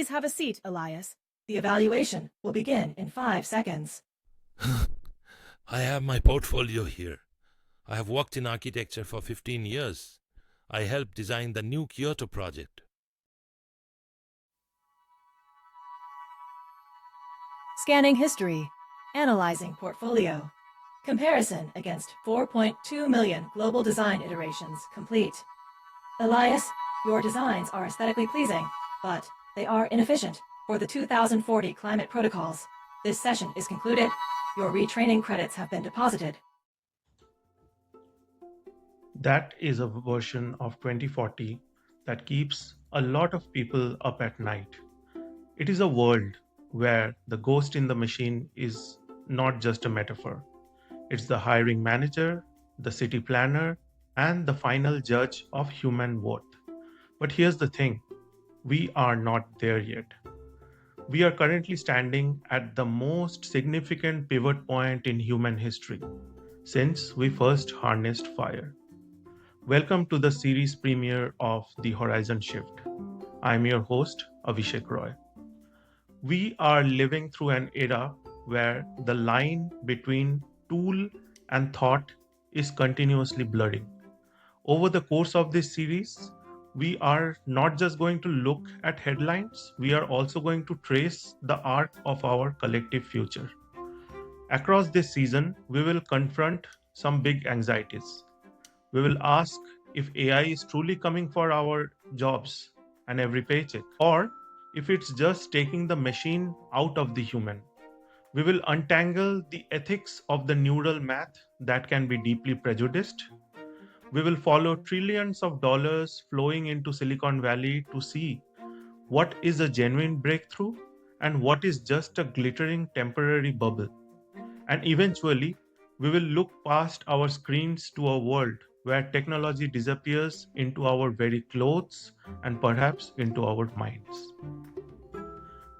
Please have a seat, Elias. The evaluation will begin in 5 seconds. I have my portfolio here. I have worked in architecture for 15 years. I helped design the new Kyoto project. Scanning history. Analyzing portfolio. Comparison against 4.2 million global design iterations complete. Elias, your designs are aesthetically pleasing, but they are inefficient for the 2040 climate protocols. This session is concluded. Your retraining credits have been deposited. That is a version of 2040 that keeps a lot of people up at night. It is a world where the ghost in the machine is not just a metaphor. It's the hiring manager, the city planner, and the final judge of human worth. But here's the thing, we are not there yet. We are currently standing at the most significant pivot point in human history since we first harnessed fire. Welcome to the series premiere of The Horizon Shift. I'm your host, Abhishek Roy. We are living through an era where the line between tool and thought is continuously blurring. Over the course of this series, we are not just going to look at headlines, we are also going to trace the arc of our collective future. Across this season, we will confront some big anxieties. We will ask if AI is truly coming for our jobs and every paycheck, or if it's just taking the machine out of the human. We will untangle the ethics of the neural math that can be deeply prejudiced. We will follow trillions of dollars flowing into Silicon Valley to see what is a genuine breakthrough and what is just a glittering temporary bubble. And eventually, we will look past our screens to a world where technology disappears into our very clothes and perhaps into our minds.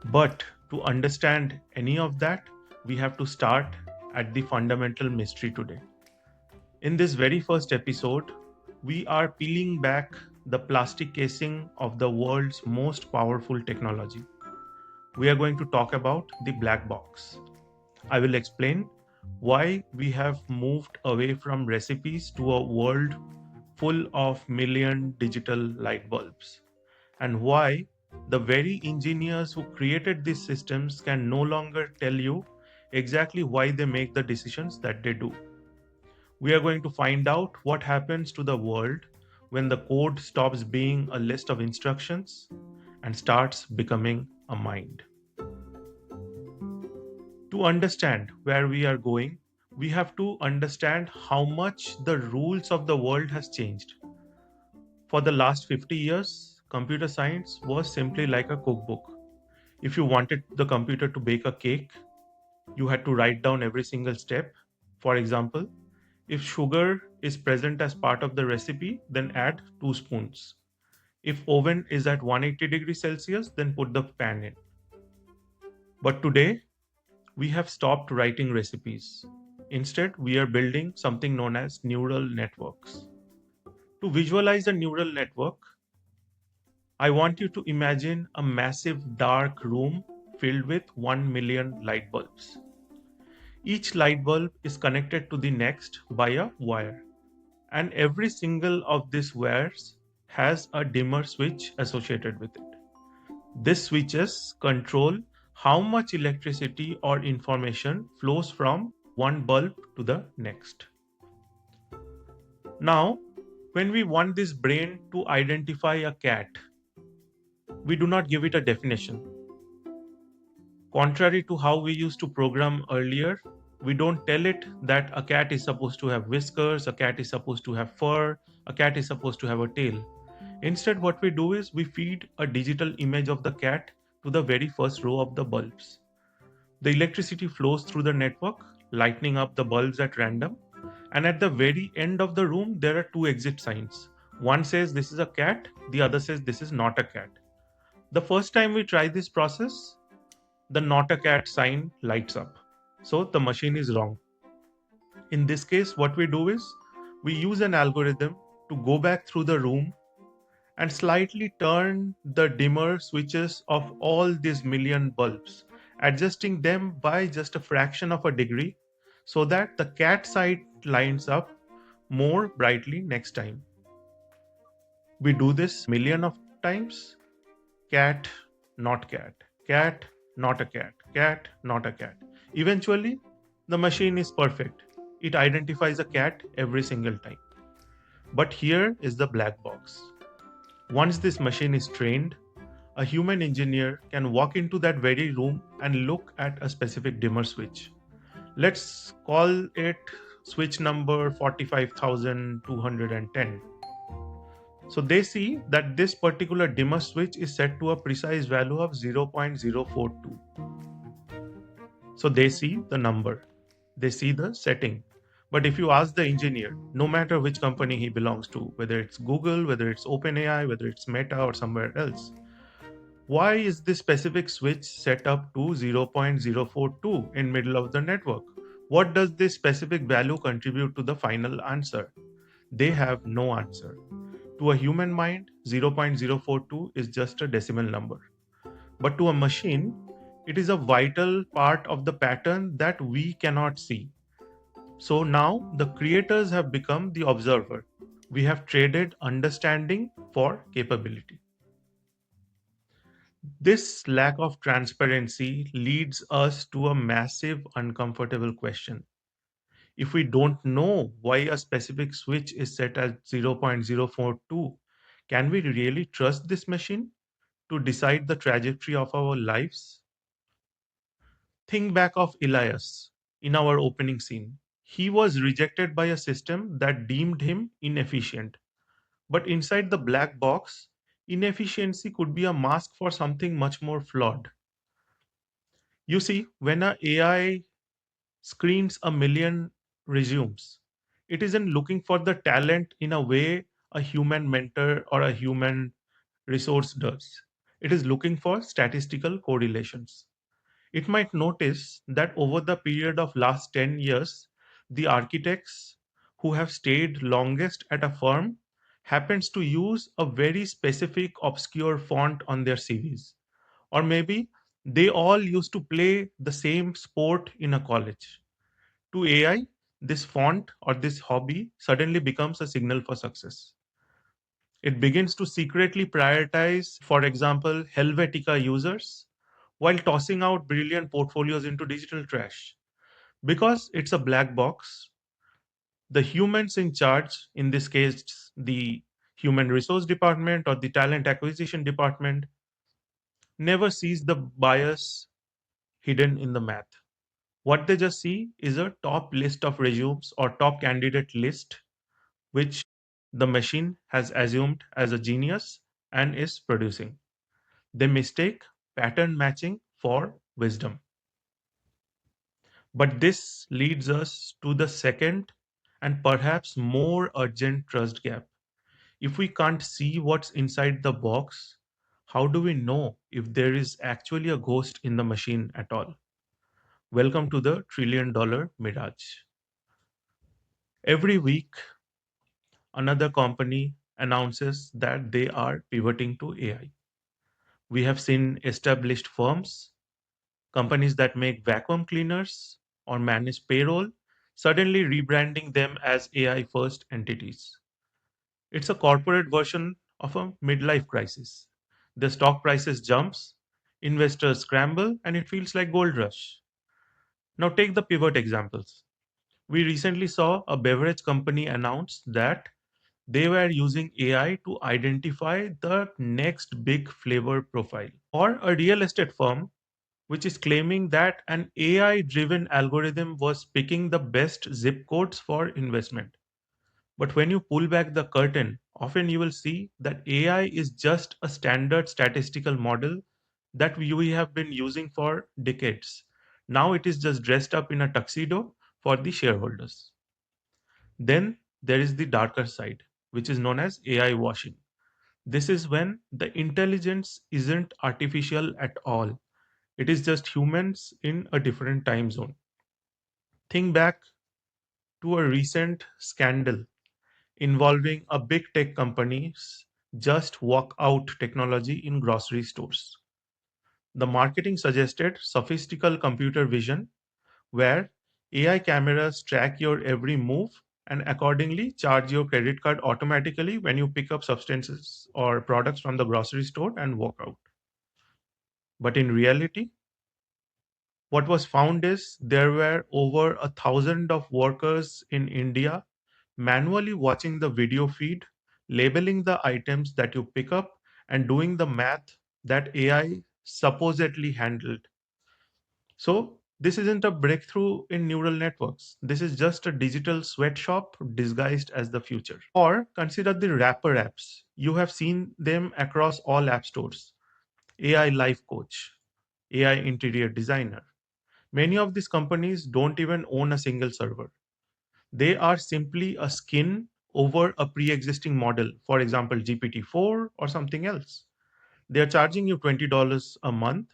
But to understand any of that, we have to start at the fundamental mystery today. In this very first episode, we are peeling back the plastic casing of the world's most powerful technology. We are going to talk about the black box. I will explain why we have moved away from recipes to a world full of million digital light bulbs, and why the very engineers who created these systems can no longer tell you exactly why they make the decisions that they do. We are going to find out what happens to the world when the code stops being a list of instructions and starts becoming a mind. To understand where we are going, we have to understand how much the rules of the world has changed. For the last 50 years, computer science was simply like a cookbook. If you wanted the computer to bake a cake, you had to write down every single step. For example, if sugar is present as part of the recipe, then add 2 spoons. If oven is at 180 degrees Celsius, then put the pan in. But today, we have stopped writing recipes. Instead, we are building something known as neural networks. To visualize a neural network, I want you to imagine a massive dark room filled with 1 million light bulbs. Each light bulb is connected to the next by a wire, and every single of these wires has a dimmer switch associated with it. These switches control how much electricity or information flows from one bulb to the next. Now, when we want this brain to identify a cat, we do not give it a definition. Contrary to how we used to program earlier, we don't tell it that a cat is supposed to have whiskers, a cat is supposed to have fur, a cat is supposed to have a tail. Instead, what we do is we feed a digital image of the cat to the very first row of the bulbs. The electricity flows through the network, lighting up the bulbs at random. And at the very end of the room, there are 2 exit signs. One says this is a cat, the other says this is not a cat. The first time we try this process, the not a cat sign lights up. So the machine is wrong. In this case, what we do is we use an algorithm to go back through the room and slightly turn the dimmer switches of all these million bulbs, adjusting them by just a fraction of a degree so that the cat side lines up more brightly next time. We do this million of times. Cat, not cat. Cat, not a cat. Cat, not a cat. Eventually, the machine is perfect. It identifies a cat every single time. But here is the black box. Once this machine is trained, a human engineer can walk into that very room and look at a specific dimmer switch. Let's call it switch number 45210. So they see that this particular dimmer switch is set to a precise value of 0.042. So they see the number, they see the setting. But if you ask the engineer, no matter which company he belongs to, whether it's Google, whether it's OpenAI, whether it's Meta or somewhere else, why is this specific switch set up to 0.042 in middle of the network? What does this specific value contribute to the final answer? They have no answer. To a human mind, 0.042 is just a decimal number. But to a machine, it is a vital part of the pattern that we cannot see. So now the creators have become the observer. We have traded understanding for capability. This lack of transparency leads us to a massive uncomfortable question. If we don't know why a specific switch is set at 0.042, can we really trust this machine to decide the trajectory of our lives? Think back of Elias in our opening scene. He was rejected by a system that deemed him inefficient. But inside the black box, inefficiency could be a mask for something much more flawed. You see, when a AI screens a million resumes, it isn't looking for the talent in a way a human mentor or a human resource does. It is looking for statistical correlations. It might notice that over the period of last 10 years, the architects who have stayed longest at a firm happens to use a very specific obscure font on their CVs. Or maybe they all used to play the same sport in a college. To AI, this font or this hobby suddenly becomes a signal for success. It begins to secretly prioritize, for example, Helvetica users while tossing out brilliant portfolios into digital trash. Because it's a black box, the humans in charge, in this case, the human resource department or the talent acquisition department, never sees the bias hidden in the math. What they just see is a top list of resumes or top candidate list, which the machine has assumed as a genius and is producing. They mistake pattern matching for wisdom. But this leads us to the second and perhaps more urgent trust gap. If we can't see what's inside the box, how do we know if there is actually a ghost in the machine at all? Welcome to the $1 trillion mirage. Every week, another company announces that they are pivoting to AI. We have seen established firms, companies that make vacuum cleaners or manage payroll, suddenly rebranding them as AI first entities. It's a corporate version of a midlife crisis. The stock prices jumps, investors scramble, and it feels like gold rush. Now take the pivot examples. We recently saw a beverage company announce that they were using AI to identify the next big flavor profile. Or a real estate firm which is claiming that an AI driven algorithm was picking the best zip codes for investment. But when you pull back the curtain, often you will see that AI is just a standard statistical model that we have been using for decades. Now it is just dressed up in a tuxedo for the shareholders. Then there is the darker side, which is known as AI washing. This is when the intelligence isn't artificial at all. It is just humans in a different time zone. Think back to a recent scandal involving a big tech companies just walk out technology in grocery stores. The marketing suggested sophistical computer vision where AI cameras track your every move and accordingly charge your credit card automatically when you pick up substances or products from the grocery store and walk out. But in reality, what was found is there were over 1,000 of workers in India manually watching the video feed, labeling the items that you pick up, and doing the math that AI supposedly handled. So, this isn't a breakthrough in neural networks. This is just a digital sweatshop disguised as the future. Or consider the wrapper apps. You have seen them across all app stores: AI Life Coach, AI Interior Designer. Many of these companies don't even own a single server. They are simply a skin over a pre existing model, for example, GPT-4 or something else. They are charging you $20 a month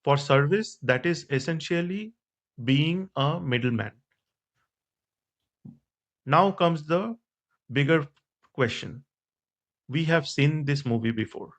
for service that is essentially being a middleman. Now comes the bigger question. We have seen this movie before.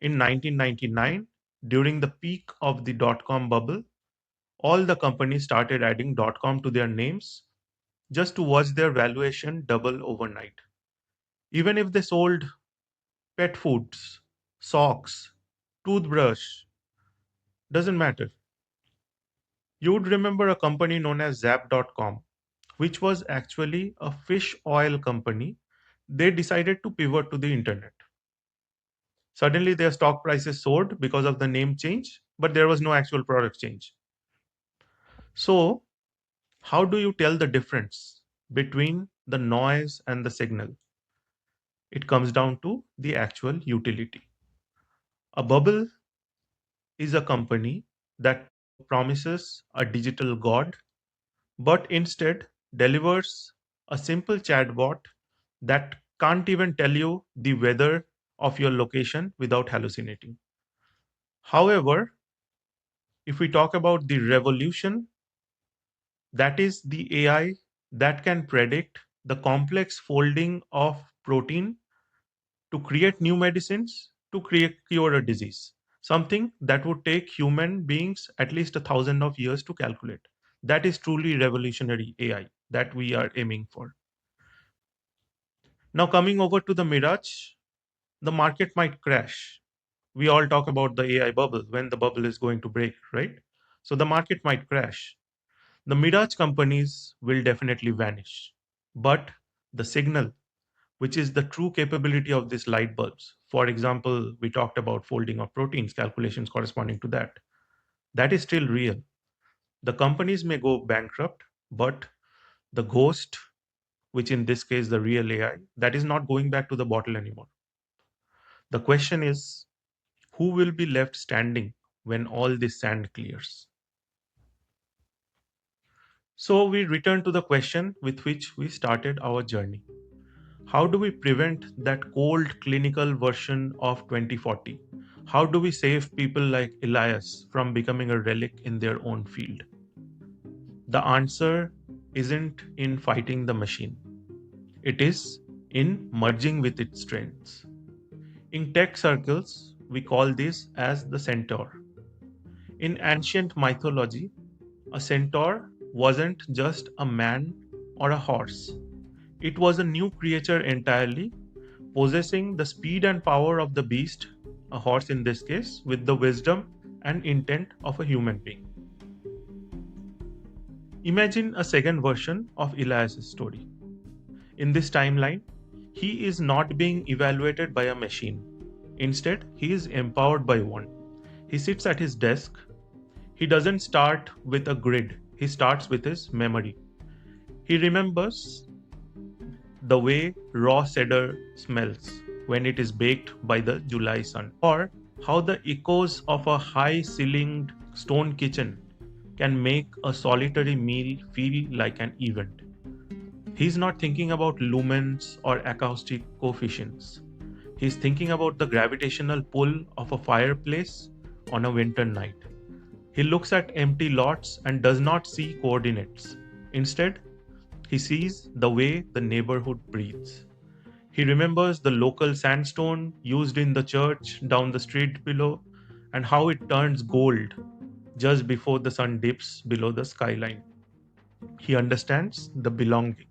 In 1999, during the peak of the dot com bubble, all the companies started adding dot com to their names just to watch their valuation double overnight. Even if they sold pet foods, socks, toothbrush, doesn't matter. You would remember a company known as Zap.com, which was actually a fish oil company. They decided to pivot to the internet. Suddenly, their stock prices soared because of the name change, but there was no actual product change. So, how do you tell the difference between the noise and the signal? It comes down to the actual utility. A bubble is a company that promises a digital god, but instead delivers a simple chatbot that can't even tell you the weather of your location without hallucinating. However, if we talk about the revolution, that is the AI that can predict the complex folding of protein to create new medicines to create cure a disease, something that would take human beings at least 1,000 of years to calculate. That is truly revolutionary AI that we are aiming for. Now, coming over to the mirage, the market might crash. We all talk about the AI bubble, when the bubble is going to break, right? So the market might crash. The mirage companies will definitely vanish, but the signal, which is the true capability of these light bulbs. For example, we talked about folding of proteins, calculations corresponding to that. That is still real. The companies may go bankrupt, but the ghost, which in this case the real AI, that is not going back to the bottle anymore. The question is, who will be left standing when all this sand clears? So we return to the question with which we started our journey. How do we prevent that cold clinical version of 2040? How do we save people like Elias from becoming a relic in their own field? The answer isn't in fighting the machine, it is in merging with its strengths. In tech circles, we call this as the centaur. In ancient mythology, a centaur wasn't just a man or a horse. It was a new creature entirely, possessing the speed and power of the beast, a horse in this case, with the wisdom and intent of a human being. Imagine a second version of Elias' story. In this timeline, he is not being evaluated by a machine. Instead, he is empowered by one. He sits at his desk. He doesn't start with a grid, he starts with his memory. He remembers the way raw cedar smells when it is baked by the July sun, or how the echoes of a high ceilinged stone kitchen can make a solitary meal feel like an event. He's not thinking about lumens or acoustic coefficients. He's thinking about the gravitational pull of a fireplace on a winter night. He looks at empty lots and does not see coordinates. Instead, he sees the way the neighborhood breathes. He remembers the local sandstone used in the church down the street below and how it turns gold just before the sun dips below the skyline. He understands the belonging,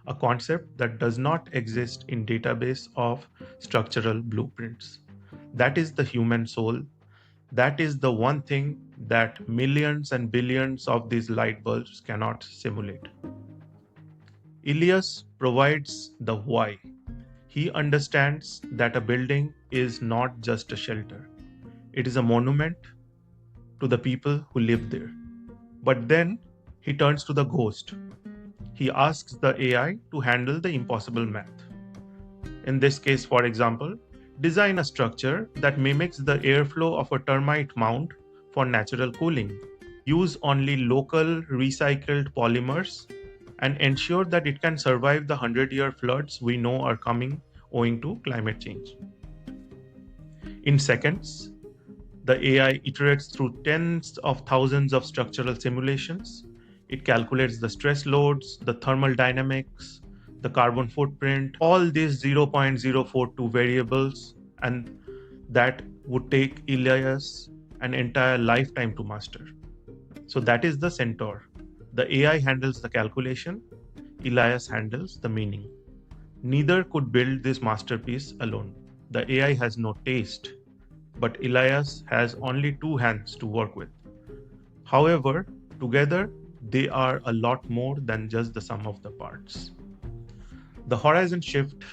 a concept that does not exist in database of structural blueprints. That is the human soul. That is the one thing that millions and billions of these light bulbs cannot simulate. Ilias provides the why. He understands that a building is not just a shelter, it is a monument to the people who live there. But then he turns to the ghost. He asks the AI to handle the impossible math. In this case, for example, design a structure that mimics the airflow of a termite mound for natural cooling. Use only local recycled polymers and ensure that it can survive the 100-year floods we know are coming owing to climate change. In seconds, the AI iterates through tens of thousands of structural simulations. It calculates the stress loads, the thermal dynamics, the carbon footprint, all these 0.042 variables, and that would take Elias an entire lifetime to master. So that is the centaur. The AI handles the calculation, Elias handles the meaning. Neither could build this masterpiece alone. The AI has no taste, but Elias has only two hands to work with. However, together they are a lot more than just the sum of the parts. The Horizon Shift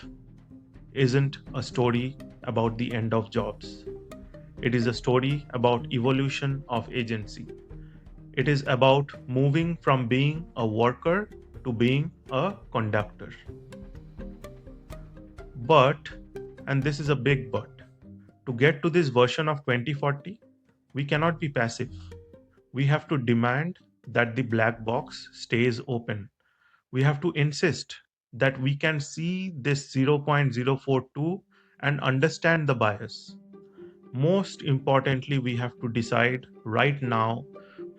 isn't a story about the end of jobs. It is a story about evolution of agency. It is about moving from being a worker to being a conductor. But, and this is a big but, to get to this version of 2040, we cannot be passive. We have to demand that the black box stays open. We have to insist that we can see this 0.042 and understand the bias. Most importantly, we have to decide right now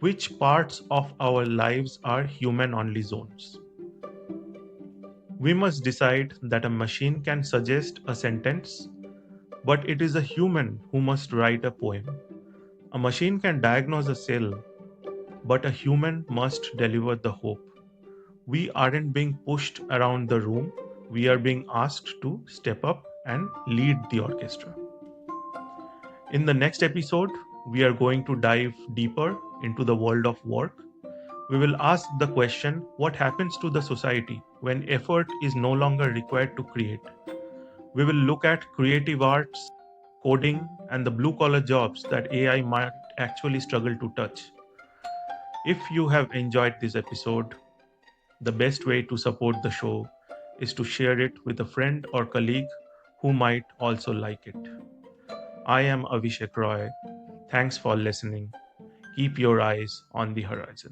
which parts of our lives are human only zones. We must decide that a machine can suggest a sentence, but it is a human who must write a poem. A machine can diagnose a cell, but a human must deliver the hope. We aren't being pushed around the room, we are being asked to step up and lead the orchestra. In the next episode, we are going to dive deeper into the world of work. We will ask the question, what happens to the society when effort is no longer required to create? We will look at creative arts, coding, and the blue-collar jobs that AI might actually struggle to touch. If you have enjoyed this episode, the best way to support the show is to share it with a friend or colleague who might also like it. I am Avishek Roy. Thanks for listening. Keep your eyes on the horizon.